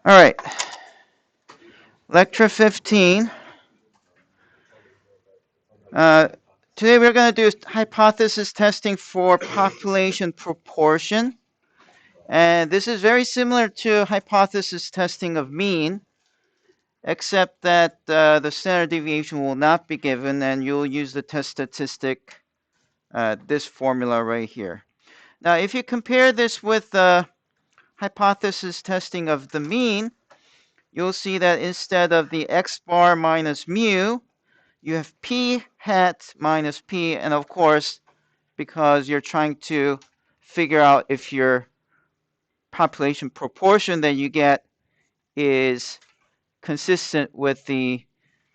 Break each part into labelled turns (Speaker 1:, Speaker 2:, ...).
Speaker 1: All right, lecture 15. Today we're going to do hypothesis testing for population proportion. And this is very similar to hypothesis testing of mean, except that the standard deviation will not be given, and you'll use the test statistic, this formula right here. Now, if you compare this with the hypothesis testing of the mean, you'll see that instead of the x bar minus mu, you have p hat minus p, and of course, because you're trying to figure out if your population proportion that you get is consistent with the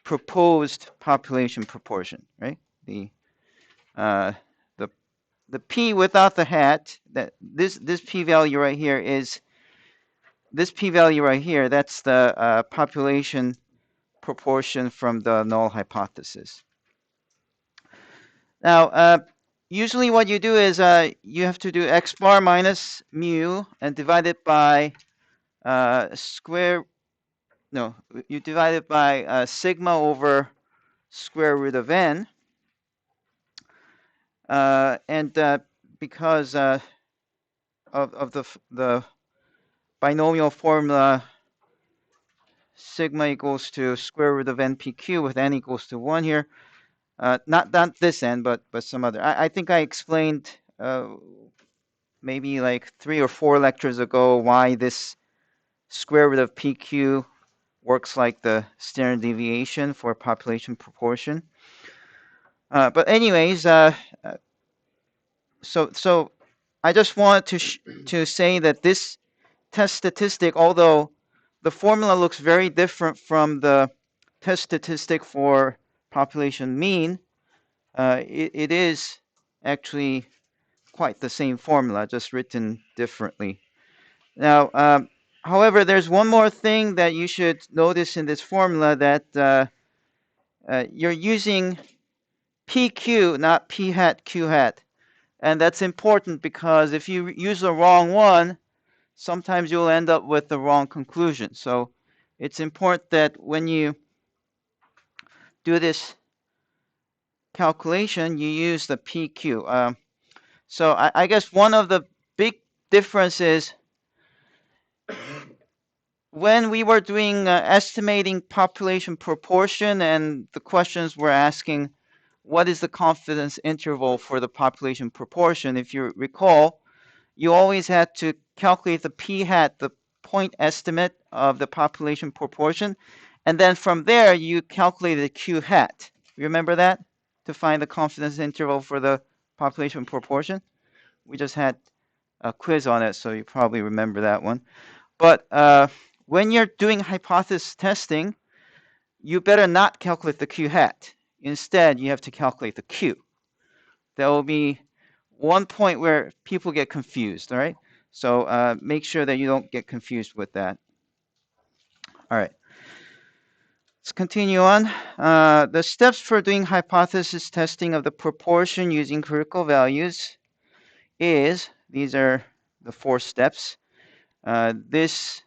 Speaker 1: proposed population proportion, right? The uh, the the p without the hat, that this p value right here is this p value right here. That's the population proportion from the null hypothesis. Now, usually what you do is you have to do x bar minus mu and divide it by you divide it by sigma over square root of n. Because of the binomial formula, sigma equals to square root of npq with n equals to 1 here. Not this n, but some other. I think I explained maybe like 3 or 4 lectures ago why this square root of pq works like the standard deviation for population proportion. But anyways, so I just wanted to say that this test statistic, although the formula looks very different from the test statistic for population mean, it is actually quite the same formula, just written differently. Now, however, there's one more thing that you should notice in this formula, that you're using PQ, not P hat, Q hat. And that's important because if you use the wrong one, sometimes you'll end up with the wrong conclusion. So it's important that when you do this calculation, you use the PQ. So I guess one of the big differences when we were doing estimating population proportion, and the questions were asking what is the confidence interval for the population proportion, if you recall, you always had to calculate the p hat, the point estimate of the population proportion, and then from there you calculated the q hat. Remember that? To find the confidence interval for the population proportion? We just had a quiz on it, so you probably remember that one. But when you're doing hypothesis testing, you better not calculate the q hat. Instead, you have to calculate the q. There will be one point where people get confused, all right? So make sure that you don't get confused with that. All right. Let's continue on. The steps for doing hypothesis testing of the proportion using critical values these are the 4 steps. This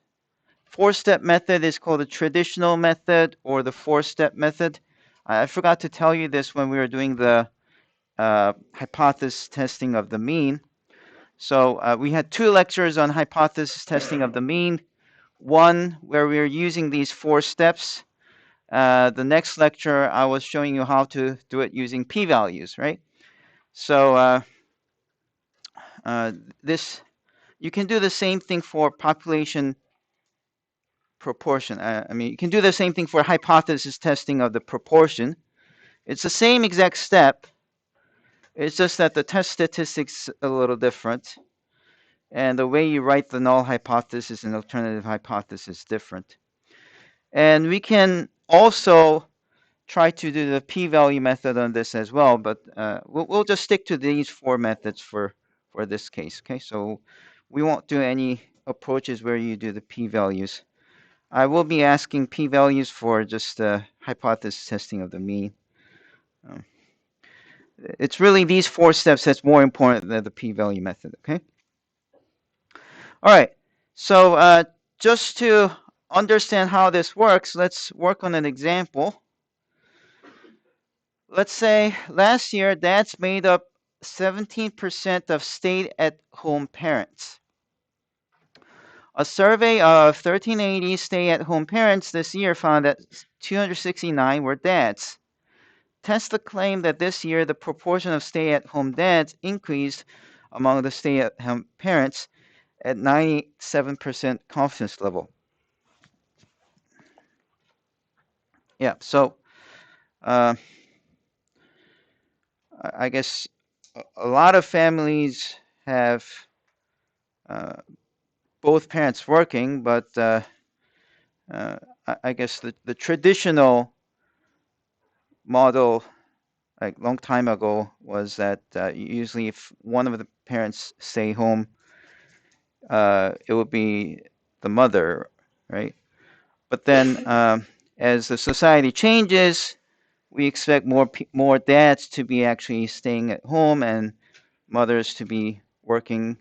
Speaker 1: 4-step method is called the traditional method or the 4-step method. I forgot to tell you this when we were doing the hypothesis testing of the mean. So we had 2 lectures on hypothesis testing of the mean. One where we were using these 4 steps. The next lecture, I was showing you how to do it using p-values, right? So you can do the same thing for population proportion. I mean, you can do the same thing for hypothesis testing of the proportion. It's the same exact step. It's just that the test statistics a little different, and the way you write the null hypothesis and alternative hypothesis is different. And we can also try to do the p-value method on this as well, but we'll just stick to these 4 methods for this case. Okay, so we won't do any approaches where you do the p-values. I will be asking p-values for just hypothesis testing of the mean. It's really these 4 steps that's more important than the p-value method, okay? All right, so just to understand how this works, let's work on an example. Let's say last year dads made up 17% of stay-at-home parents. A survey of 1380 stay-at-home parents this year found that 269 were dads. Tesla claimed that this year the proportion of stay-at-home dads increased among the stay-at-home parents at 97% confidence level. Yeah, so I guess a lot of families have both parents working, but I guess the traditional model, like long time ago, was that usually if one of the parents stay home, it would be the mother, right? But then as the society changes, we expect more dads to be actually staying at home and mothers to be working,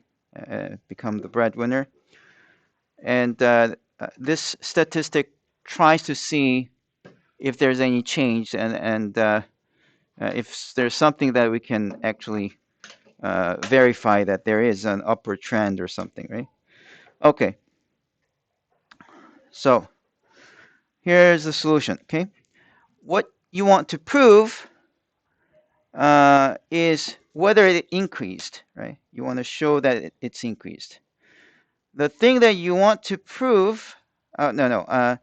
Speaker 1: become the breadwinner. And this statistic tries to see if there's any change and if there's something that we can actually verify that there is an upward trend or something, right? Okay. So here's the solution, okay? What you want to prove is whether it increased, right? You want to show that it's increased. The thing that you want to prove, the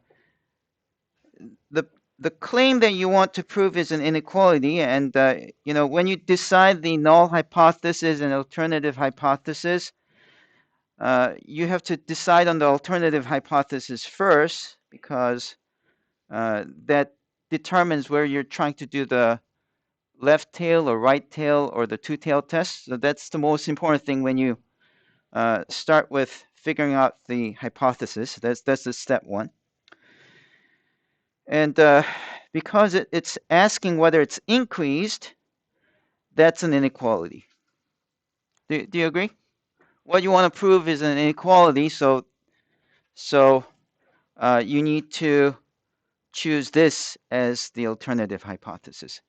Speaker 1: claim that you want to prove is an inequality, and when you decide the null hypothesis and alternative hypothesis, you have to decide on the alternative hypothesis first, because that determines where you're trying to do the left tail or right tail or the two-tail test. So that's the most important thing when you start with figuring out the hypothesis. That's the step one. And because it's asking whether it's increased, that's an inequality. Do you agree? What you want to prove is an inequality, so you need to choose this as the alternative hypothesis.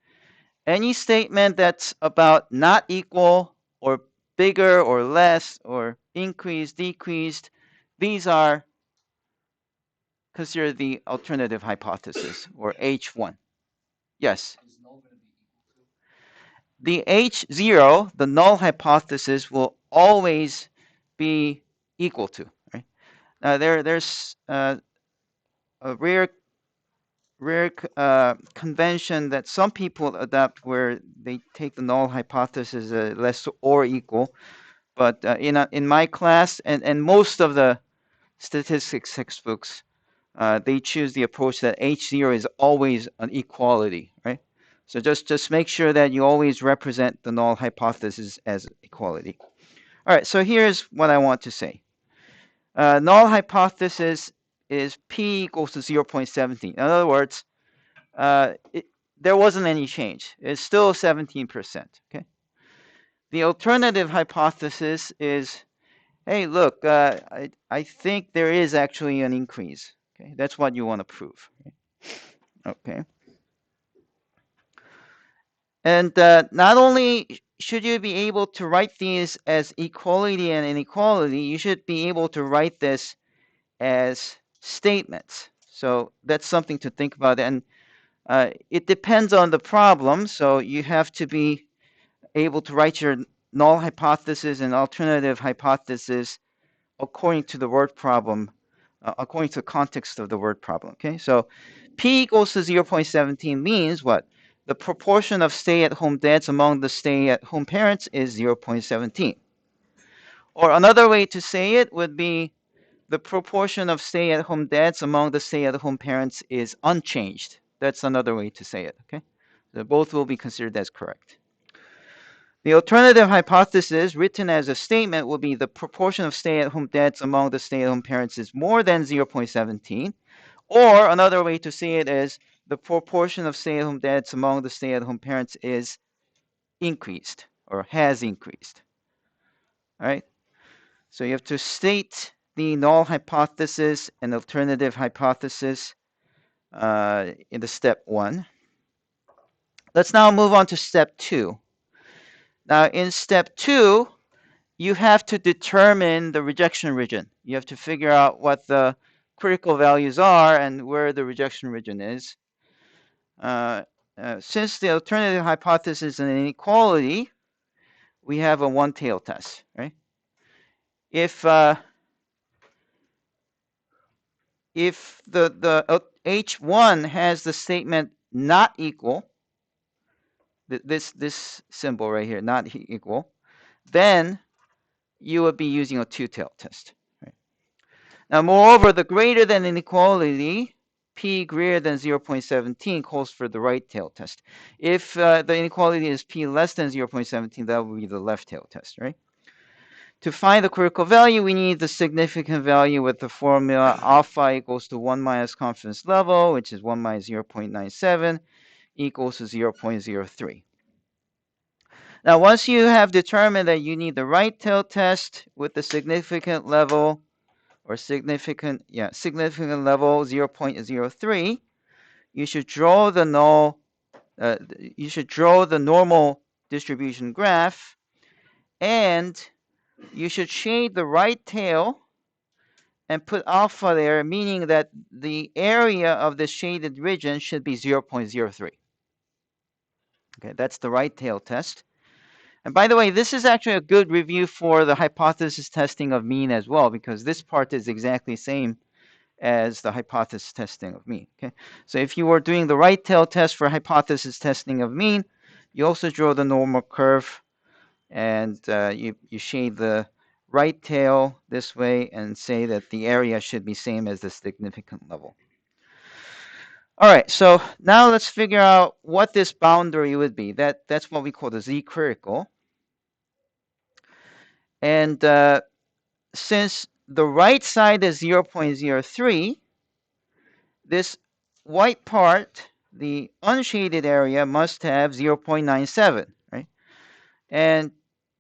Speaker 1: Any statement that's about not equal or bigger or less or increased, decreased, these are considered the alternative hypothesis, or H1. Yes. The H0, the null hypothesis, will always be equal to, right? There's a rare convention that some people adopt where they take the null hypothesis less or equal. But in my class and most of the statistics textbooks, they choose the approach that H0 is always an equality, right? So just make sure that you always represent the null hypothesis as equality. All right, so here's what I want to say. Null hypothesis is P equals to 0.17. In other words, there wasn't any change. It's still 17%, okay? The alternative hypothesis is, hey, look, I think there is actually an increase. Okay, that's what you want to prove. Okay. And not only should you be able to write these as equality and inequality, you should be able to write this as statements. So that's something to think about. And it depends on the problem. So you have to be able to write your null hypothesis and alternative hypothesis according to the word problem, according to the context of the word problem. Okay, so P equals to 0.17 means what? The proportion of stay-at-home dads among the stay-at-home parents is 0.17. Or another way to say it would be the proportion of stay-at-home dads among the stay-at-home parents is unchanged. That's another way to say it. Okay, so both will be considered as correct. The alternative hypothesis, written as a statement, will be the proportion of stay-at-home dads among the stay-at-home parents is more than 0.17. Or another way to say it is the proportion of stay-at-home dads among the stay-at-home parents is increased or has increased. All right? So you have to state the null hypothesis and alternative hypothesis in the step 1. Let's now move on to step 2. Now, in step 2, you have to determine the rejection region. You have to figure out what the critical values are and where the rejection region is. Since the alternative hypothesis is an inequality, we have a one-tail test, right? If the H1 has the statement not equal, this symbol right here, not equal, then you would be using a two-tailed test. Right? Now, moreover, the greater than inequality, p greater than 0.17, calls for the right-tailed test. If the inequality is p less than 0.17, that would be the left-tailed test, right? To find the critical value, we need the significant value with the formula alpha equals to 1 minus confidence level, which is 1 minus 0.97, equals to 0.03. Now, once you have determined that you need the right tail test with the significant level, or significant level 0.03, you should draw the normal distribution graph, and you should shade the right tail and put alpha there, meaning that the area of the shaded region should be 0.03. Okay, that's the right tail test. And by the way, this is actually a good review for the hypothesis testing of mean as well, because this part is exactly the same as the hypothesis testing of mean. Okay, so if you were doing the right tail test for hypothesis testing of mean, you also draw the normal curve, and you shade the right tail this way and say that the area should be same as the significant level. All right, so now let's figure out what this boundary would be. That's what we call the z-critical. And since the right side is 0.03, this white part, the unshaded area, must have 0.97, right? And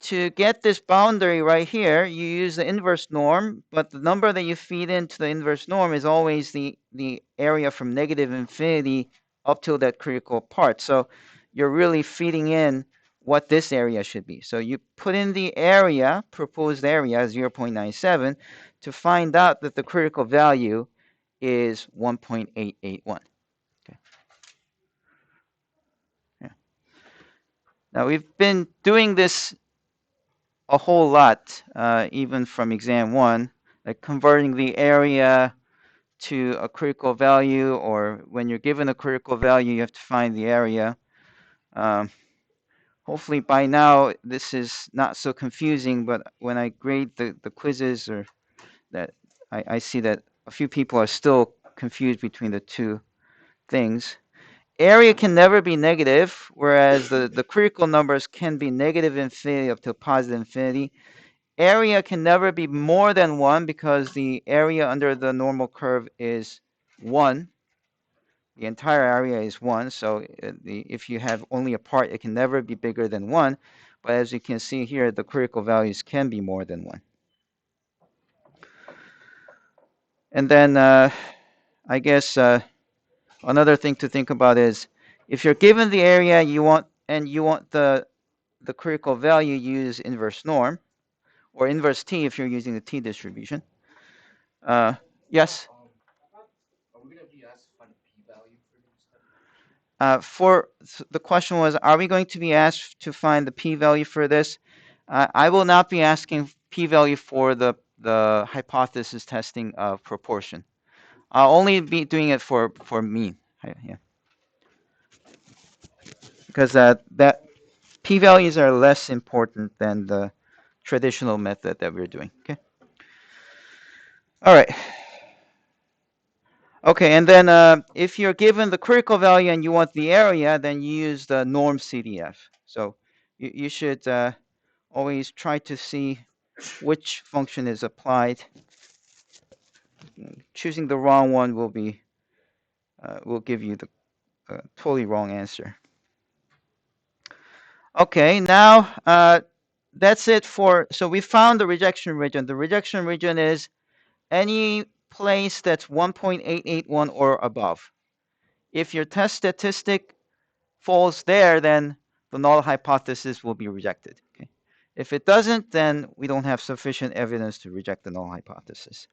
Speaker 1: to get this boundary right here, you use the inverse norm, but the number that you feed into the inverse norm is always the area from negative infinity up till that critical part. So you're really feeding in what this area should be. So you put in the area, proposed area, 0.97, to find out that the critical value is 1.881. Okay. Yeah. Now, we've been doing this a whole lot, even from exam 1, like converting the area to a critical value, or when you're given a critical value, you have to find the area. Hopefully by now this is not so confusing, but when I grade the quizzes, or that I see that a few people are still confused between the two things. Area can never be negative, whereas the critical numbers can be negative infinity up to positive infinity. Area can never be more than 1 because the area under the normal curve is 1. The entire area is 1, so if you have only a part, it can never be bigger than 1. But as you can see here, the critical values can be more than 1. And then I guess another thing to think about is if you're given the area you want the critical value, use inverse norm, or inverse t if you're using the t distribution. Yes?
Speaker 2: Are we going to be asked to find a p-value for this?
Speaker 1: The question was, are we going to be asked to find the p-value for this? I will not be asking p-value for the hypothesis testing of proportion. I'll only be doing it for mean. Yeah. Because that p-values are less important than the traditional method that we're doing. Okay. All right. Okay, and then if you're given the critical value and you want the area, then you use the norm CDF. So you should always try to see which function is applied. Choosing the wrong one will give you the totally wrong answer. Okay, now that's it for. So we found the rejection region. The rejection region is any place that's 1.881 or above. If your test statistic falls there, then the null hypothesis will be rejected. Okay? If it doesn't, then we don't have sufficient evidence to reject the null hypothesis.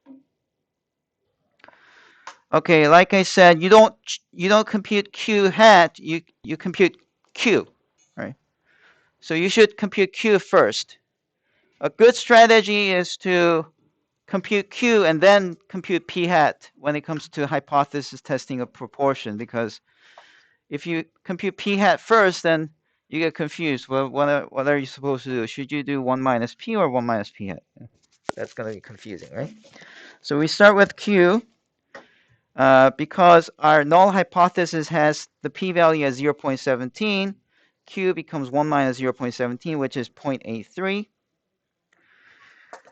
Speaker 1: Okay, like I said, you don't compute Q hat, you compute Q, right? So you should compute Q first. A good strategy is to compute Q and then compute P hat when it comes to hypothesis testing of proportion, because if you compute P hat first, then you get confused. Well, what are you supposed to do? Should you do 1 minus P or 1 minus P hat? That's going to be confusing, right? So we start with Q. Because our null hypothesis has the p-value as 0.17, Q becomes 1 minus 0.17, which is 0.83.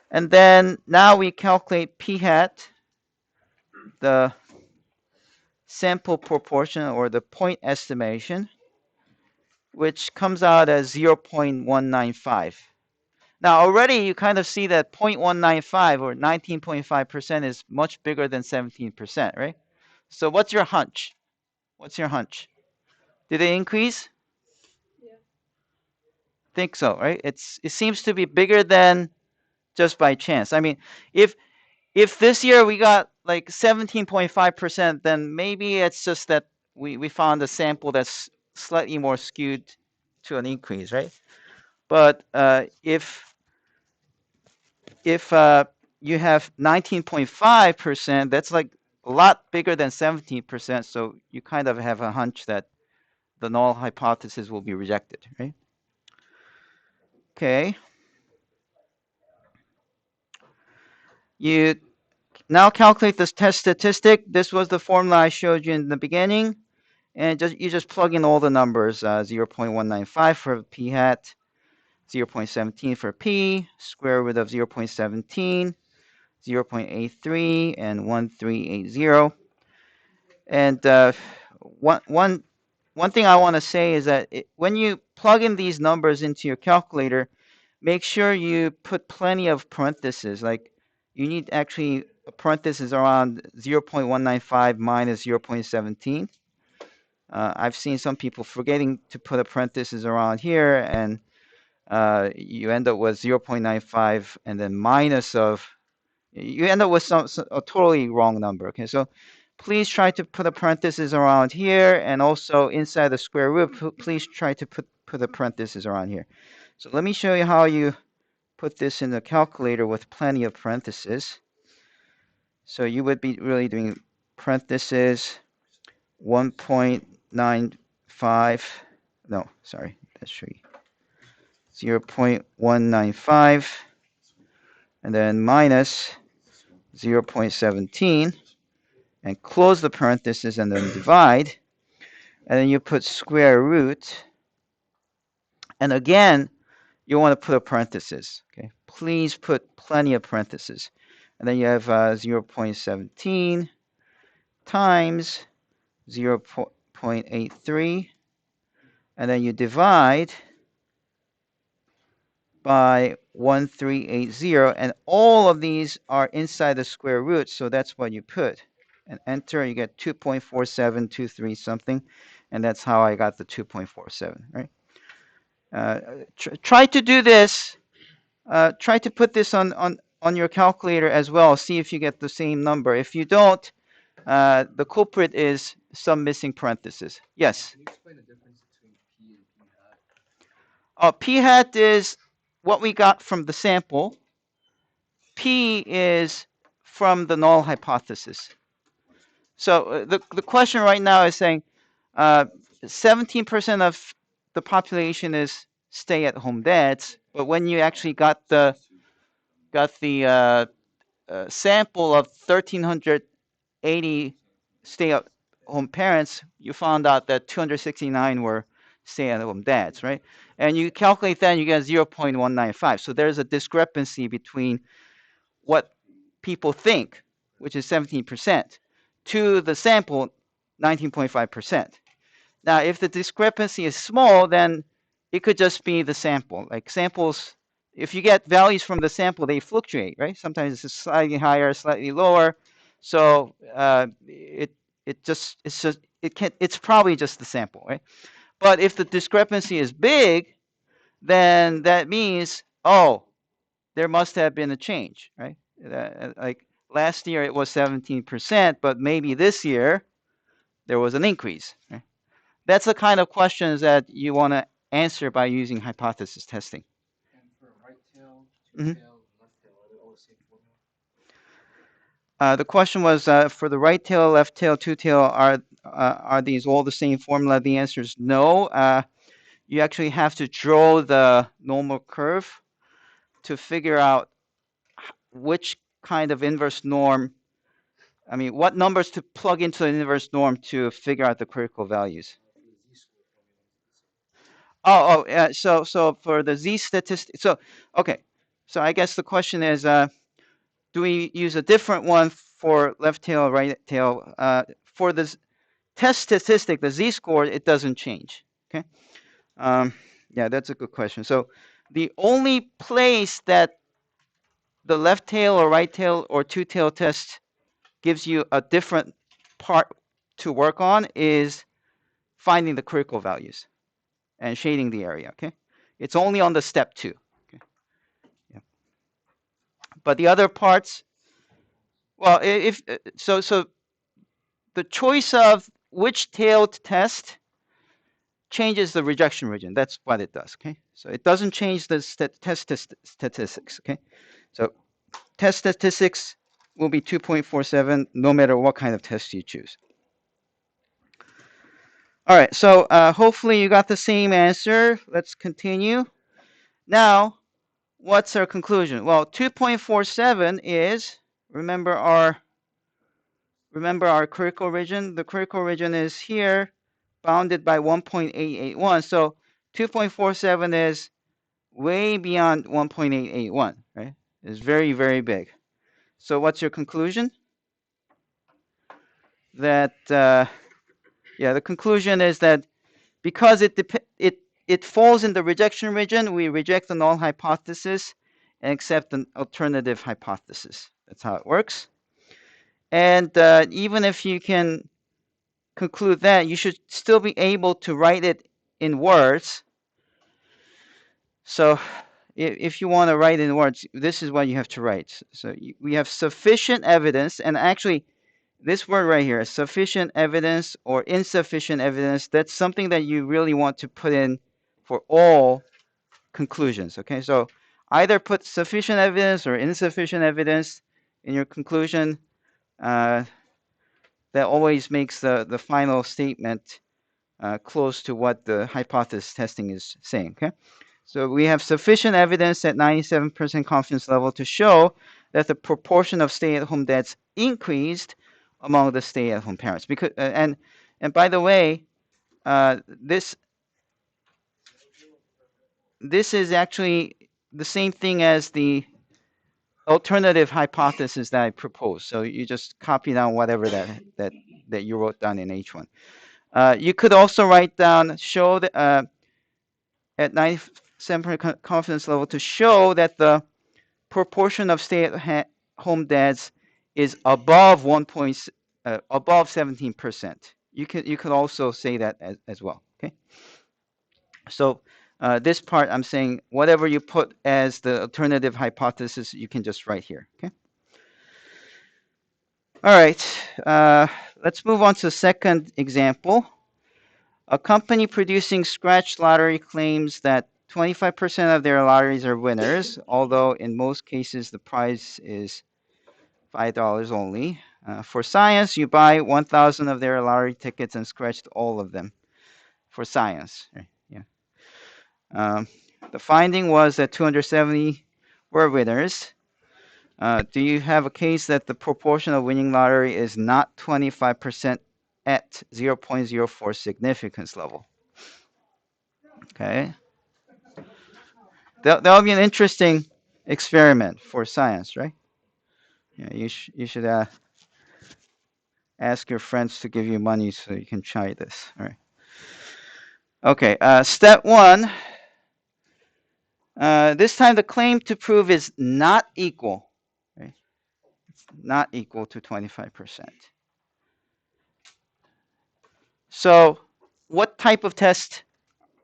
Speaker 1: And then now we calculate p hat, the sample proportion or the point estimation, which comes out as 0.195. Now already you kind of see that 0.195 or 19.5% is much bigger than 17%, right? So what's your hunch? What's your hunch? Did it increase? Think so, right? It seems to be bigger than just by chance. I mean, if this year we got like 17.5%, then maybe it's just that we found a sample that's slightly more skewed to an increase, right? But if you have 19.5%, that's like a lot bigger than 17%. So you kind of have a hunch that the null hypothesis will be rejected, right? Okay. You now calculate this test statistic. This was the formula I showed you in the beginning. And you just plug in all the numbers, 0.195 for p hat, 0.17 for p, square root of 0.17, 0.83, and 1380. And one thing I want to say is that when you plug in these numbers into your calculator, make sure you put plenty of parentheses. Like you need actually a parenthesis around 0.195 minus 0.17. I've seen some people forgetting to put a parenthesis around here, and you end up with 0.95 and then minus of, you end up with a totally wrong number. Okay, so please try to put a parenthesis around here, and also inside the square root, please try to put a parenthesis around here. So let me show you how you put this in the calculator with plenty of parentheses. So you would be really doing parentheses 1.95, no, sorry, let's show you 0.195, and then minus 0.17, and close the parentheses and then divide, and then you put square root, and again, you want to put a parenthesis, okay? Please put plenty of parentheses. And then you have 0.17 times 0.83, and then you divide by 1380, and all of these are inside the square root, so that's what you put. And enter, you get 2.4723 something, and that's how I got the 2.47, right? Try to do this. Try to put this on your calculator as well. See if you get the same number. If you don't, the culprit is some missing parentheses. Yes?
Speaker 2: Can you explain the difference between P and P hat?
Speaker 1: P hat is what we got from the sample. P is from the null hypothesis. So the question right now is saying 17% of the population is stay-at-home dads, but when you actually got the sample of 1,380 stay-at-home parents, you found out that 269 were stay-at-home dads, right? And you calculate that, and you get 0.195. So there's a discrepancy between what people think, which is 17%, to the sample, 19.5%. Now, if the discrepancy is small, then it could just be the sample. Like samples, if you get values from the sample, they fluctuate, right? Sometimes it's slightly higher, slightly lower. So it's probably just the sample, right? But if the discrepancy is big, then that means, oh, there must have been a change, right? Like last year it was 17%, but maybe this year there was an increase. Right? That's the kind of questions that you want to answer by using hypothesis testing.
Speaker 2: And for right tail,
Speaker 1: Mhm.
Speaker 2: two tail, left tail, are they all the same formula?
Speaker 1: The question was for the right tail, left tail, two tail, are these all the same formula? The answer is no. You actually have to draw the normal curve to figure out which kind of inverse norm, I mean, what numbers to plug into an inverse norm to figure out the critical values.
Speaker 2: For the z-score formula,
Speaker 1: So for the z statistic, so okay, so I guess the question is, do we use a different one for left tail, right tail? For the test statistic, the z-score, it doesn't change. Okay, yeah, that's a good question. So the only place that the left tail or right tail or two tail test gives you a different part to work on is finding the critical values and shading the area. Okay, it's only on the step 2. Okay, yeah. But the other parts, well, if so the choice of which tail to test changes the rejection region. That's what it does. Okay, so it doesn't change the test statistics. Okay, so test statistics will be 2.47 no matter what kind of test you choose. All right, so hopefully you got the same answer. Let's continue. Now, what's our conclusion? Well, 2.47 is, remember our critical region? The critical region is here, bounded by 1.881. So 2.47 is way beyond 1.881, right? It's very, very big. So what's your conclusion? That, yeah, the conclusion is that because it falls in the rejection region, we reject the null hypothesis and accept an alternative hypothesis. That's how it works. And even if you can conclude that, you should still be able to write it in words. So if you want to write in words, this is what you have to write. So we have sufficient evidence, and actually this word right here, sufficient evidence or insufficient evidence, that's something that you really want to put in for all conclusions. Okay, so either put sufficient evidence or insufficient evidence in your conclusion. That always makes the final statement close to what the hypothesis testing is saying. Okay, so we have sufficient evidence at 97% confidence level to show that the proportion of stay-at-home dads increased among the stay-at-home parents. Because and by the way, this is actually the same thing as the alternative hypothesis that I proposed. So you just copy down whatever that you wrote down in H1. You could also write down, show that at 97% confidence level to show that the proportion of stay-at-home dads is above above 17%. You could also say that as well. Okay. So this part I'm saying whatever you put as the alternative hypothesis, you can just write here. Okay. All right. Let's move on to the second example. A company producing scratch lottery claims that 25% of their lotteries are winners, although in most cases the prize is $5 only. For science, you buy 1,000 of their lottery tickets and scratched all of them. For science, right? Yeah. The finding was that 270 were winners. Do you have a case that the proportion of winning lottery is not 25% at 0.04 significance level? Okay. That'll be an interesting experiment for science, right? Yeah, you should ask your friends to give you money so you can try this. All right. Okay. Step 1. This time the claim to prove is not equal, right? It's not equal to 25%. So what type of test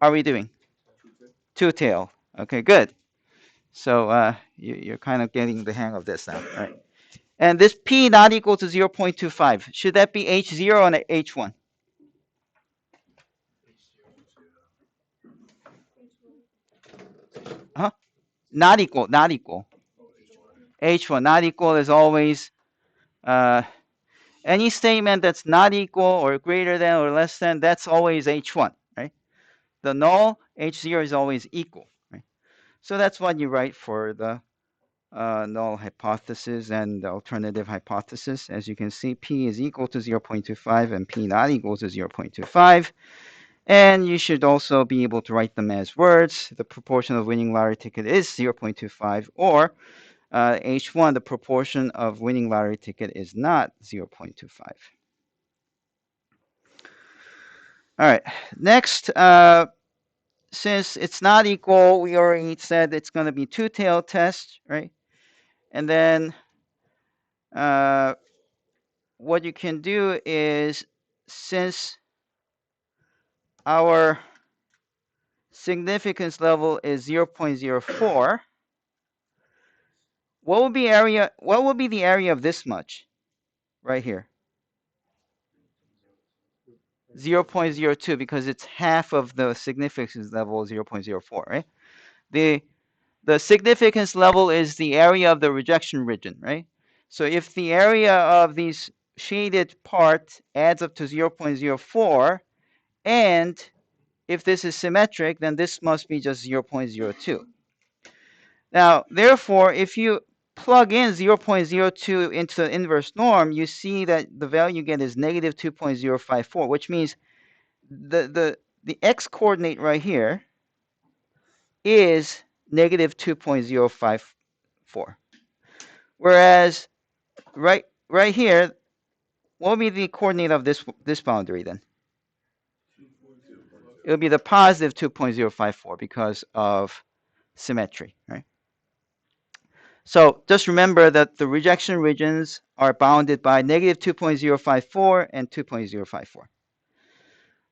Speaker 1: are we doing? Two-tail. Okay, good. So you're kind of getting the hang of this now, right? And this p not equal to 0.25. Should that be h0 and h1? Huh? Not equal, not equal. H1 not equal is always any statement that's not equal or greater than or less than, that's always h1, right? The null h0 is always equal, right? So that's what you write for the null hypothesis and the alternative hypothesis. As you can see, p is equal to 0.25 and p not equal to 0.25. And you should also be able to write them as words. The proportion of winning lottery ticket is 0.25, or H1, the proportion of winning lottery ticket is not 0.25. All right, next, since it's not equal, we already said it's going to be two-tail test, right? And then what you can do is, since our significance level is 0.04, what will be the area of this much right here? 0.02, because it's half of the significance level 0.04, right? The significance level is the area of the rejection region, right? So if the area of these shaded part adds up to 0.04, and if this is symmetric, then this must be just 0.02. Now, therefore, if you plug in 0.02 into the inverse norm, you see that the value you get is negative 2.054, which means the x coordinate right here is negative 2.054. Whereas right here, what will be the coordinate of this boundary then? It will be the positive 2.054 because of symmetry, right? So just remember that the rejection regions are bounded by negative 2.054 and 2.054. All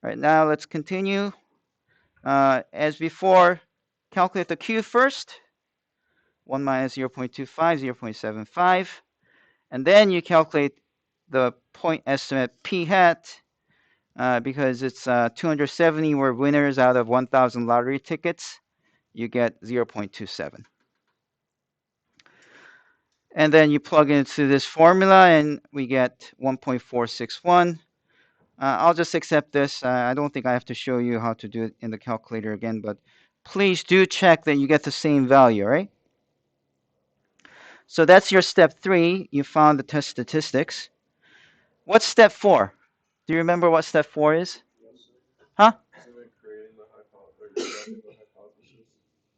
Speaker 1: right, now let's continue. As before, calculate the Q first. 1 minus 0.25, 0.75. And then you calculate the point estimate p hat, because it's 270 were winners out of 1,000 lottery tickets. You get 0.27. And then you plug into this formula, and we get 1.461. I'll just accept this. I don't think I have to show you how to do it in the calculator again, but please do check that you get the same value, right? So that's your step 3. You found the test statistics. What's step 4? Do you remember what step 4 is? Huh?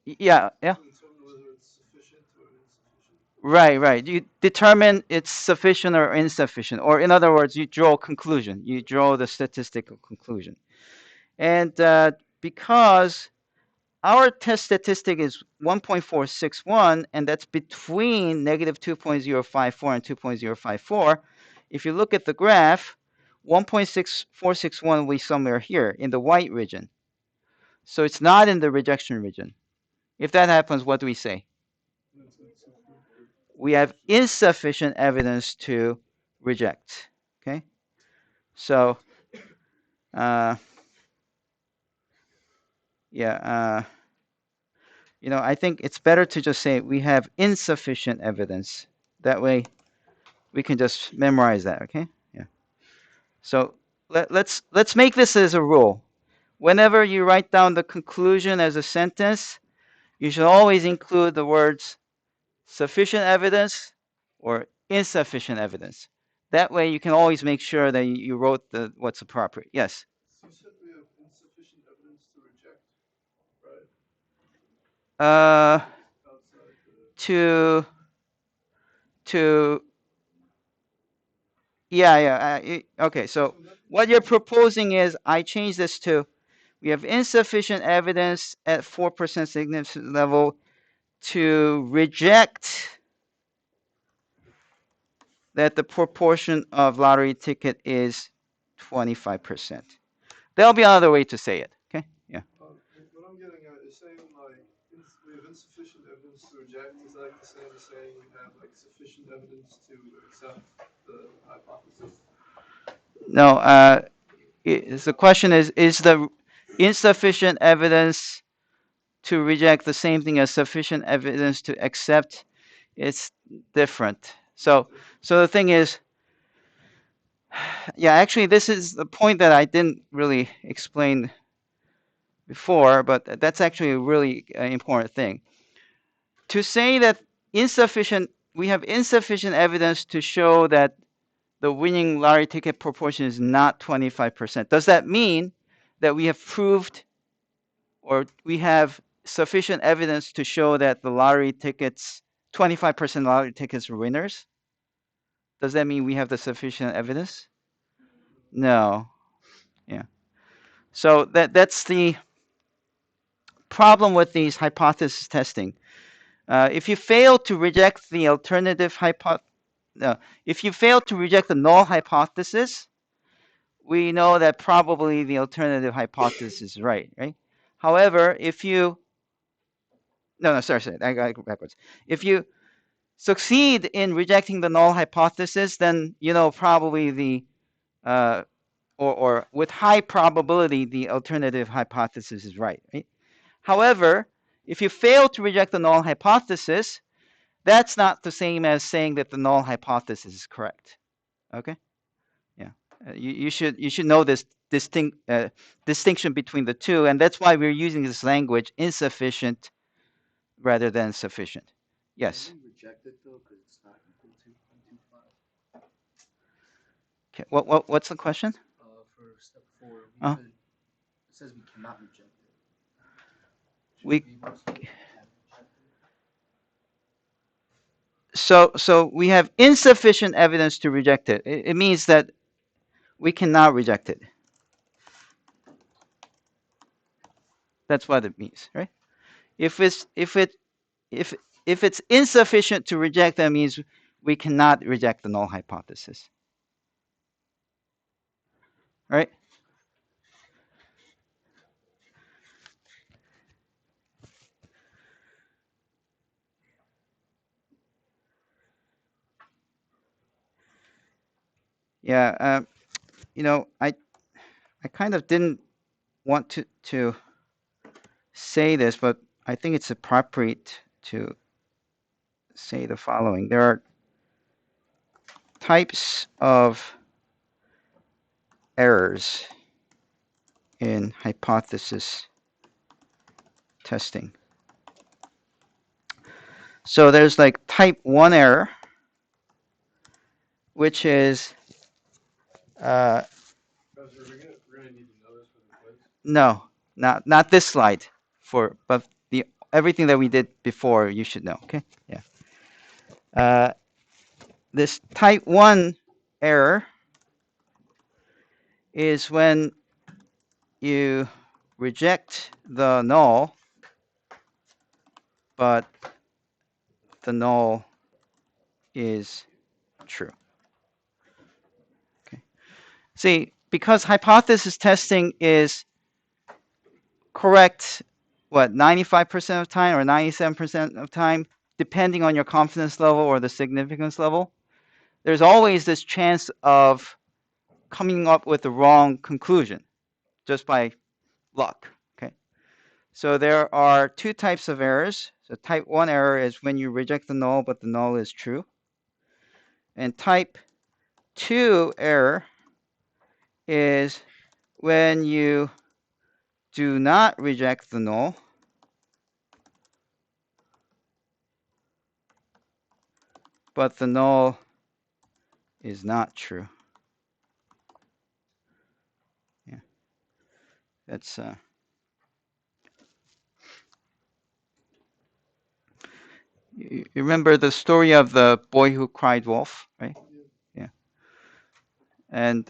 Speaker 1: Yeah. Right. You determine it's sufficient or insufficient, or in other words, you draw a conclusion. You draw the statistical conclusion. And because our test statistic is 1.461, and that's between negative 2.054 and 2.054, if you look at the graph, 1.6461 will be somewhere here in the white region. So it's not in the rejection region. If that happens, what do we say? We have insufficient evidence to reject. Okay? So, I think it's better to just say we have insufficient evidence. That way, we can just memorize that. Okay? Yeah. So let's make this as a rule. Whenever you write down the conclusion as a sentence, you should always include the words sufficient evidence or insufficient evidence. That way, you can always make sure that you wrote what's appropriate. Yes.
Speaker 2: So you said we have insufficient evidence to reject, right?
Speaker 1: Yeah. Okay. So what you're proposing is I change this to We have insufficient evidence at 4% significance level to reject that the proportion of lottery ticket is 25%. There'll be another way to say it. Okay? Yeah.
Speaker 2: What I'm getting at is saying like we have insufficient evidence to reject. Is that the same as saying we have like sufficient evidence to accept the hypothesis?
Speaker 1: No. The question is the insufficient evidence to reject the same thing as sufficient evidence to accept? It's different. So the thing is, yeah, actually, this is the point that I didn't really explain before, but that's actually a really important thing. To say that we have insufficient evidence to show that the winning lottery ticket proportion is not 25%. Does that mean that we have proved or we have sufficient evidence to show that the lottery tickets, 25% lottery tickets are winners? Does that mean we have the sufficient evidence? No. Yeah. So that's the problem with these hypothesis testing. If you fail to reject the alternative if you fail to reject the null hypothesis, we know that probably the alternative hypothesis is right? However, if you sorry, I got to go backwards. If you succeed in rejecting the null hypothesis, then probably the or with high probability the alternative hypothesis is right? However, if you fail to reject the null hypothesis, that's not the same as saying that the null hypothesis is correct. Okay? Yeah. You should know this distinction between the two, and that's why we're using this language insufficient rather than sufficient. Yes.
Speaker 2: Can we reject it though because it's not equal to 0.25?
Speaker 1: Okay. What's the question?
Speaker 2: For step 4,
Speaker 1: Oh.
Speaker 2: it says we cannot reject it. Should
Speaker 1: We
Speaker 2: be able to reject it?
Speaker 1: So we have insufficient evidence to reject it. It means that we cannot reject it. That's what it means, right? If it's insufficient to reject, that means we cannot reject the null hypothesis. Right? Yeah. I kind of didn't want to say this, but I think it's appropriate to say the following. There are types of errors in hypothesis testing. So there's like type 1 error, which is
Speaker 2: We're gonna need to know this for the quiz.
Speaker 1: no, not this slide, but everything that we did before you should know. Okay, yeah. This type 1 error is when you reject the null, but the null is true. Okay. See, because hypothesis testing is correct, 95% of time or 97% of time, depending on your confidence level or the significance level, there's always this chance of coming up with the wrong conclusion just by luck. Okay. So there are two types of errors. So type 1 error is when you reject the null, but the null is true. And type 2 error is when you do not reject the null, but the null is not true. Yeah. That's you remember the story of the boy who cried wolf, right? Yeah. And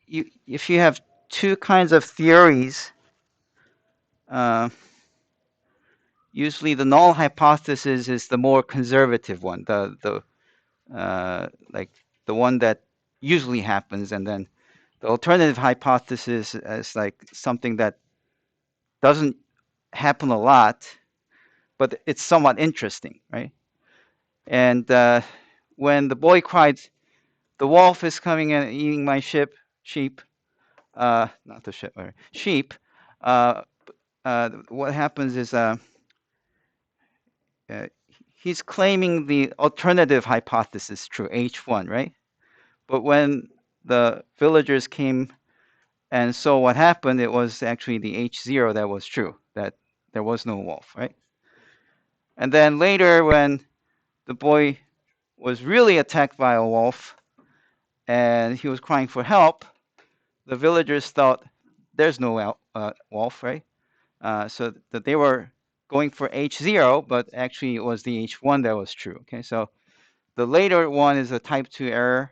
Speaker 1: if you have two kinds of theories. Uh, Usually, the null hypothesis is the more conservative one, like the one that usually happens, and then the alternative hypothesis is like something that doesn't happen a lot, but it's somewhat interesting, right? And when the boy cried, "The wolf is coming and eating my sheep," not the sheep, sheep. Uh, what happens is uh, he's claiming the alternative hypothesis true, H1, right? But when the villagers came and saw what happened, it was actually the H0 that was true, that there was no wolf, right? And then later, when the boy was really attacked by a wolf and he was crying for help, the villagers thought there's no wolf, right? So that they were going for H0, but actually it was the H1 that was true. Okay, so the later one is a type 2 error.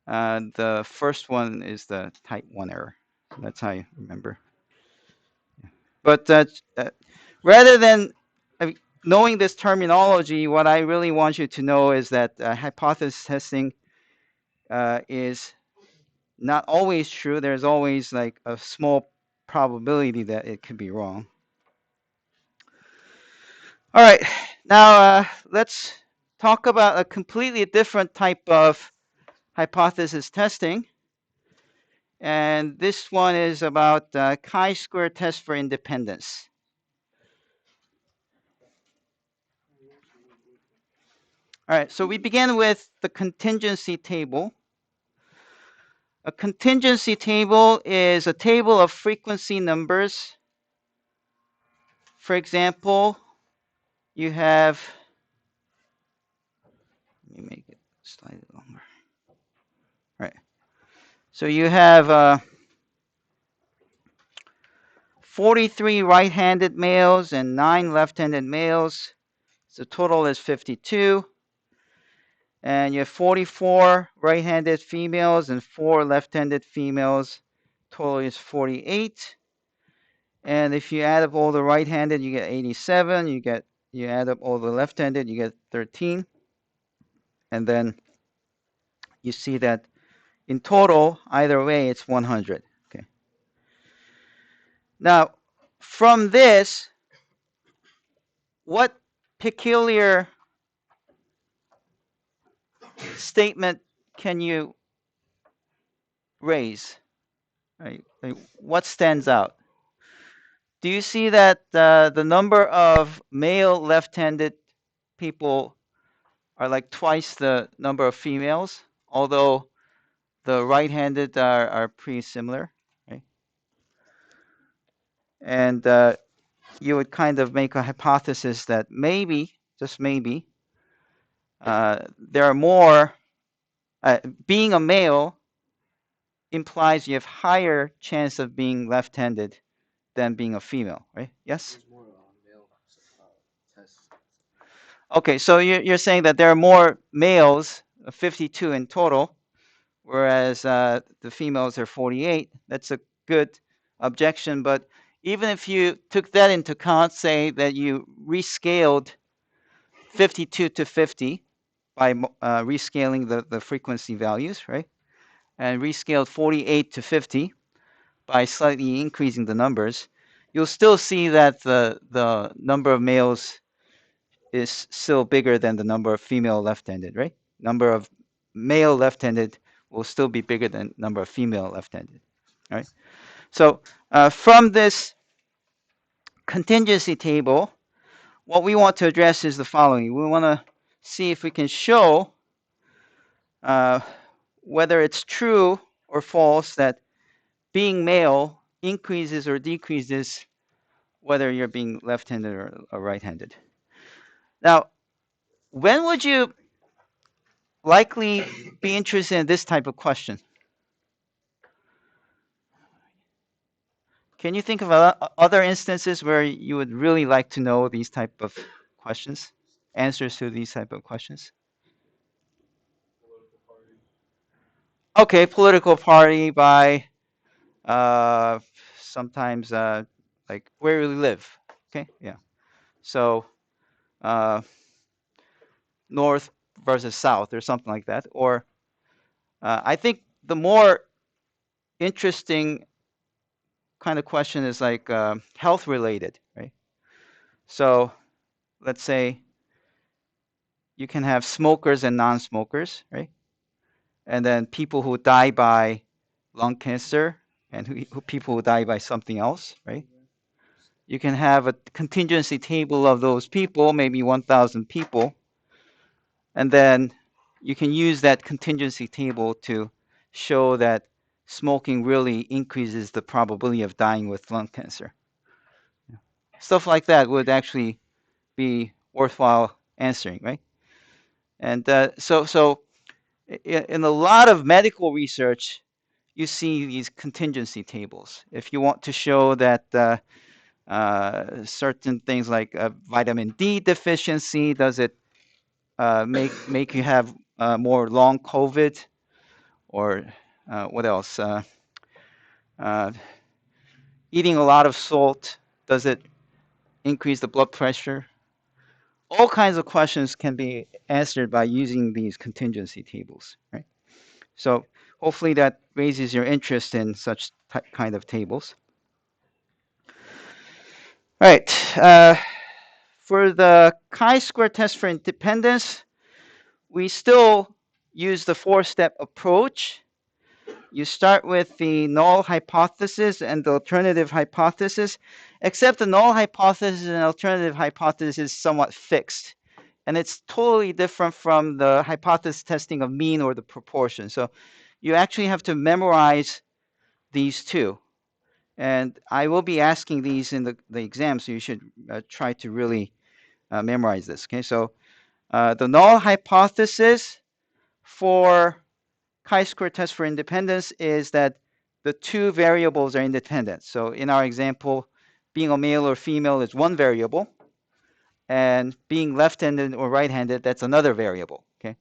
Speaker 1: The first one is the type 1 error. So that's how you remember. But rather than knowing this terminology, what I really want you to know is that hypothesis testing is not always true. There's always like a small probability that it could be wrong. All right, now let's talk about a completely different type of hypothesis testing. And this one is about chi-square test for independence. All right, so we begin with the contingency table. A contingency table is a table of frequency numbers. For example, you have, let me make it slightly longer. All right, so you have 43 right-handed males and 9 left-handed males. So total is 52. And you have 44 right-handed females and 4 left-handed females. Total is 48. And if you add up all the right-handed, you get 87. You add up all the left-handed, you get 13. And then you see that in total, either way, it's 100. Okay. Now, from this, what peculiar statement can you raise? Right? Like, what stands out? Do you see that the number of male left-handed people are like twice the number of females, although the right-handed are pretty similar, right? And you would kind of make a hypothesis that maybe, just maybe, there are more, being a male implies you have higher chance of being left-handed than being a female, right? Yes?
Speaker 2: There's more male tests.
Speaker 1: Okay, so you're saying that there are more males, 52 in total, whereas the females are 48. That's a good objection, but even if you took that into account, say that you rescaled 52 to 50 by rescaling the frequency values, right? And rescaled 48 to 50 by slightly increasing the numbers, you'll still see that the number of males is still bigger than the number of female left-handed, right? Number of male left-handed will still be bigger than number of female left-handed, right? So from this contingency table, what we want to address is the following. We want to see if we can show whether it's true or false that being male increases or decreases whether you're being left-handed or right-handed. Now, when would you likely be interested in this type of question? Can you think of other instances where you would really like to know these type of questions, answers to these type of questions?
Speaker 2: Political party.
Speaker 1: Okay, political party by uh, sometimes like where you live. Okay, yeah. So uh, north versus south or something like that. Or I think the more interesting kind of question is like health related, right? So let's say you can have smokers and non-smokers, right? And then people who die by lung cancer and people who die by something else, right? You can have a contingency table of those people, maybe 1,000 people, and then you can use that contingency table to show that smoking really increases the probability of dying with lung cancer. Stuff like that would actually be worthwhile answering, right? And so in a lot of medical research, you see these contingency tables. If you want to show that certain things like vitamin D deficiency, does it make you have more long COVID, or what else? Uh, Eating a lot of salt, does it increase the blood pressure? All kinds of questions can be answered by using these contingency tables, right? So hopefully that raises your interest in such kind of tables. All right. For the chi-square test for independence, we still use the four-step approach. You start with the null hypothesis and the alternative hypothesis, except the null hypothesis and alternative hypothesis is somewhat fixed. And it's totally different from the hypothesis testing of mean or the proportion. So you actually have to memorize these two. And I will be asking these in the exam, so you should try to really memorize this. Okay, so the null hypothesis for chi-square test for independence is that the two variables are independent. So in our example, being a male or female is one variable, and being left-handed or right-handed, that's another variable. Okay.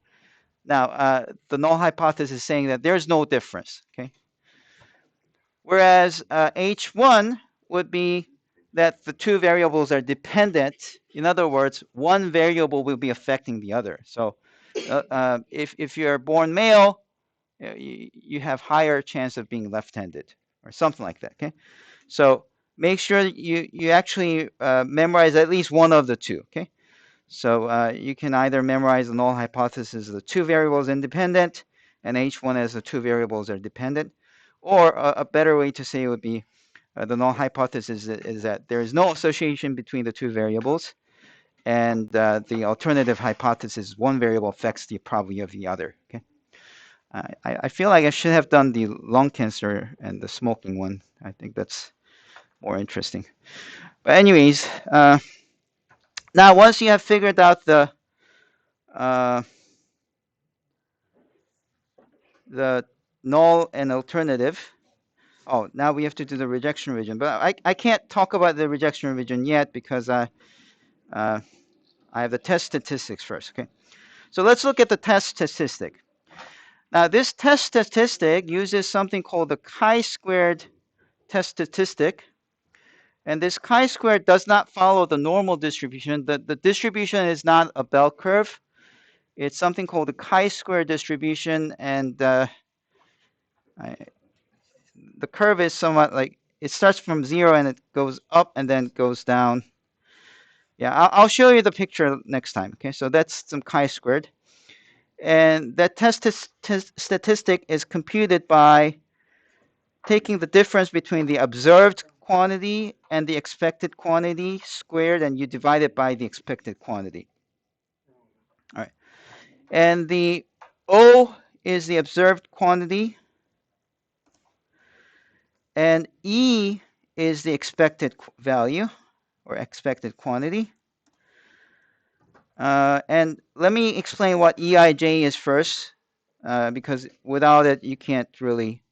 Speaker 1: Now, the null hypothesis is saying that there's no difference. Okay. Whereas H1 would be that the two variables are dependent. In other words, one variable will be affecting the other. So if you're born male, you have higher chance of being left-handed or something like that. Okay, so make sure that you actually memorize at least one of the two. Okay, so you can either memorize the null hypothesis of the two variables independent and H1 as the two variables are dependent, or a better way to say it would be the null hypothesis is that there is no association between the two variables, and the alternative hypothesis, one variable affects the probability of the other. Okay. I feel like I should have done the lung cancer and the smoking one. I think that's more interesting. But anyways, now once you have figured out uh, the null and alternative, oh, now we have to do the rejection region. But I can't talk about the rejection region yet because uh, I have the test statistics first. Okay, so let's look at the test statistic. Now this test statistic uses something called the chi-squared test statistic. And this chi-squared does not follow the normal distribution. The distribution is not a bell curve. It's something called the chi-square distribution, and the curve is somewhat like it starts from 0 and it goes up and then goes down. Yeah, I'll show you the picture next time. Okay, so that's some chi-squared. And that test statistic is computed by taking the difference between the observed quantity and the expected quantity squared, and you divide it by the expected quantity. All right. And the O is the observed quantity, and E is the expected value or expected quantity. And let me explain what EIJ is first, because without it, you can't really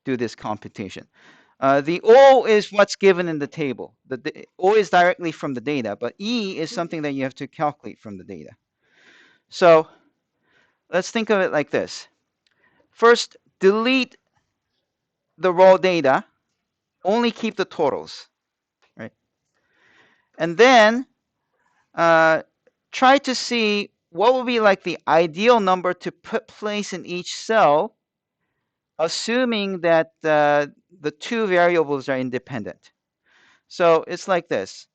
Speaker 1: do this computation. The O is what's given in the table. The O is directly from the data, but E is something that you have to calculate from the data. So let's think of it like this. First, delete the raw data, only keep the totals, right? And then try to see what would be like the ideal number to place in each cell, assuming that the two variables are independent. So it's like this.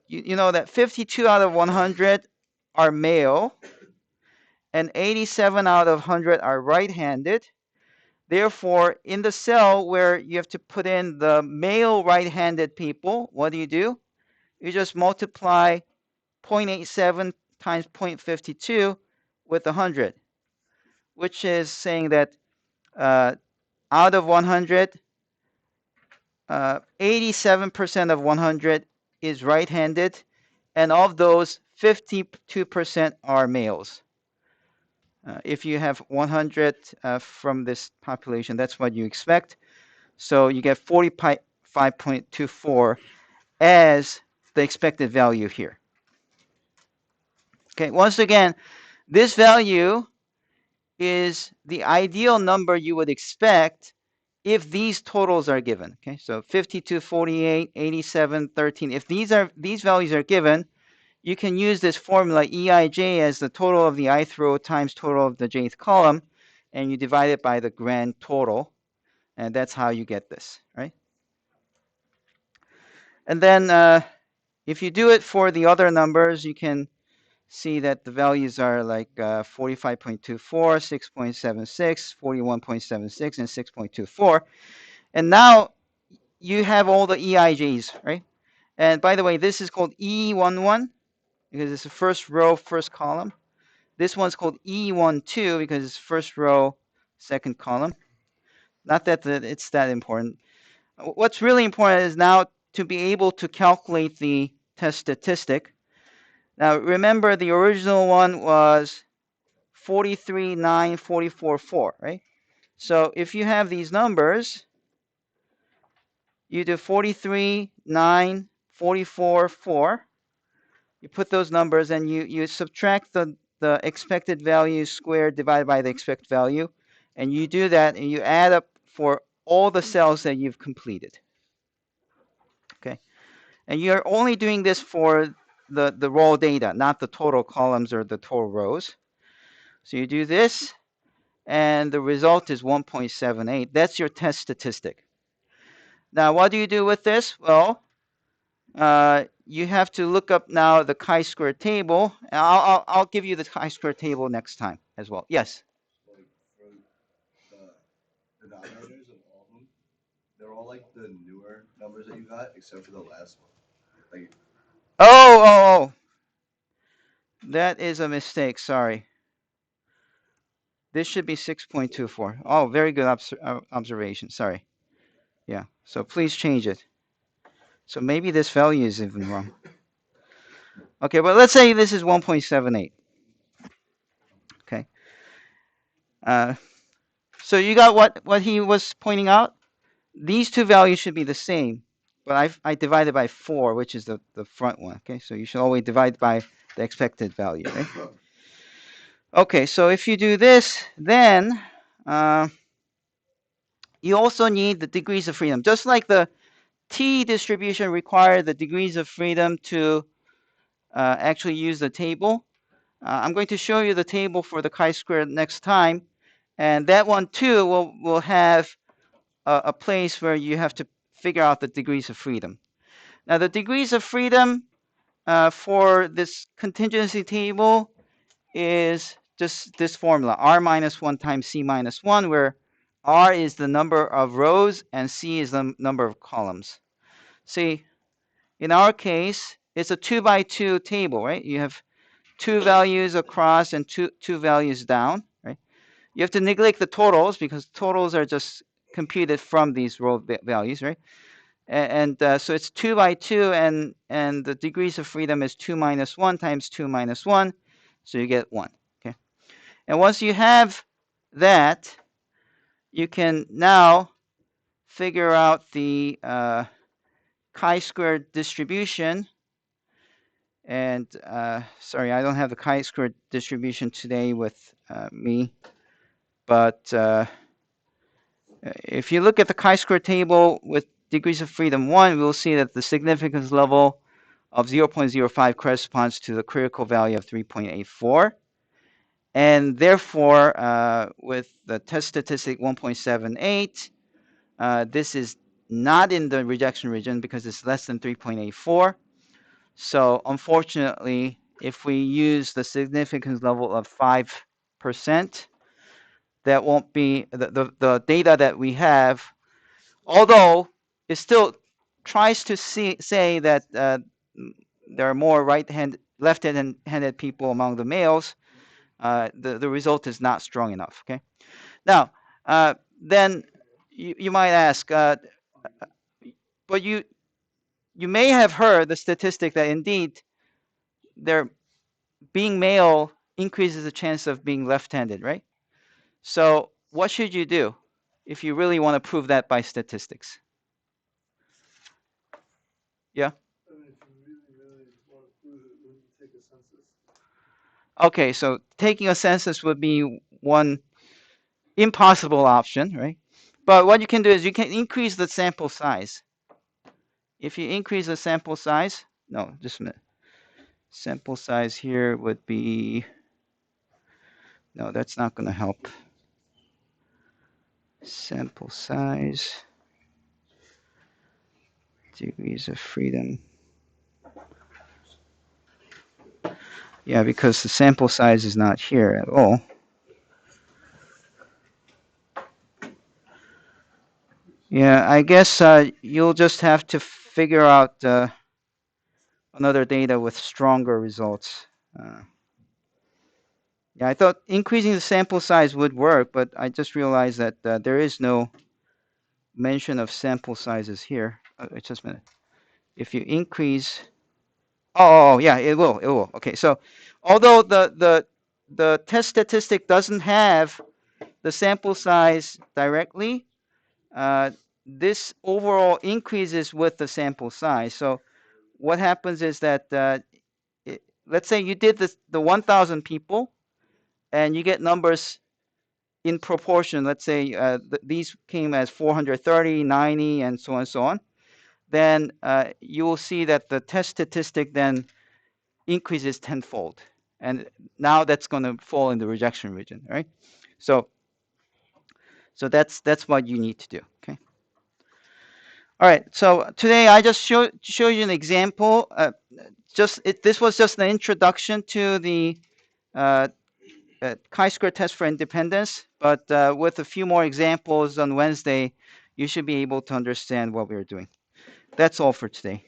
Speaker 1: You know that 52 out of 100 are male, and 87 out of 100 are right-handed. Therefore, in the cell where you have to put in the male right-handed people, what do? You just multiply 0.87 times 0.52 with 100, which is saying that out of 100, 87% of 100 is right-handed, and of those, 52% are males. If you have 100 from this population, that's what you expect. So you get 45.24 as the expected value here. Okay, once again, this value is the ideal number you would expect if these totals are given. Okay, so 52, 48, 87, 13. If these values are given, you can use this formula EIJ as the total of the ith row times total of the jth column, and you divide it by the grand total, and that's how you get this, right? And then if you do it for the other numbers, you can see that the values are like 45.24, 6.76, 41.76, and 6.24. And now you have all the EIJs, right? And by the way, this is called E11 because it's the first row, first column. This one's called E12 because it's first row, second column. Not that it's that important. What's really important is now to be able to calculate the test statistic. Now remember the original one was 43, 9, 44, 4, right? So if you have these numbers, you do 43, 9, 44, 4. You put those numbers and you subtract the expected value squared divided by the expected value. And you do that and you add up for all the cells that you've completed. Okay. And you're only doing this for the raw data, not the total columns or the total rows. So you do this, and the result is 1.78. That's your test statistic. Now, what do you do with this? Well, you have to look up now the chi-square table. And I'll give you the chi-square table next time as well. Yes?
Speaker 3: Like for the denominators of all of them, they're all like the newer numbers that you got, except for the last one. Like,
Speaker 1: Oh. That is a mistake. Sorry. This should be 6.24. Oh, very good observation. Sorry. Yeah. So please change it. So maybe this value is even wrong. Okay, but let's say this is 1.78. Okay. So you got what he was pointing out? These two values should be the same, but I divided by 4, which is the front one. Okay, so you should always divide by the expected value. Right? Okay, so if you do this, then you also need the degrees of freedom. Just like the T distribution require the degrees of freedom to actually use the table. I'm going to show you the table for the chi-square next time, and that one too will have a place where you have to figure out the degrees of freedom. Now the degrees of freedom for this contingency table is just this formula, R minus 1 times C minus 1, where R is the number of rows and C is the number of columns. See, in our case, it's a 2 by 2 table, right? You have 2 values across and two values down, right? You have to neglect the totals because totals are just computed from these row values, right? And so it's 2 by 2, and the degrees of freedom is 2 minus 1 times 2 minus 1, so you get 1. Okay, and once you have that, you can now figure out the chi-square distribution. And sorry, I don't have the chi-square distribution today with me, but If you look at the chi-square table with degrees of freedom 1, we'll see that the significance level of 0.05 corresponds to the critical value of 3.84. And therefore, with the test statistic 1.78, this is not in the rejection region because it's less than 3.84. So unfortunately, if we use the significance level of 5%, that won't be the data that we have, although it still tries to say that there are more left-handed people among the males. The result is not strong enough. Okay. Now, then you might ask, but you may have heard the statistic that indeed there being male increases the chance of being left-handed, right? So what should you do if you really want to prove that by statistics? Yeah.
Speaker 2: I mean, if you really want to prove it, wouldn't you take a census?
Speaker 1: Okay, so taking a census would be one impossible option, right? But what you can do is you can increase the sample size. If you increase the sample size, no, just a minute. Sample size here would be, no, that's not going to help. Sample size, degrees of freedom. Yeah, because the sample size is not here at all. Yeah, I guess you'll just have to figure out another data with stronger results. Yeah, I thought increasing the sample size would work, but I just realized that there is no mention of sample sizes here. Just a minute. If you increase, yeah, it will, Okay, so although the test statistic doesn't have the sample size directly, this overall increases with the sample size. So what happens is that let's say you did the 1,000 people, and you get numbers in proportion. Let's say these came as 430, 90, and so on and so on. Then you will see that the test statistic then increases tenfold, and now that's going to fall in the rejection region, right? So that's what you need to do. Okay. All right. So today I just show you an example. This was just an introduction to the chi-square test for independence, but with a few more examples on Wednesday, you should be able to understand what we're doing. That's all for today.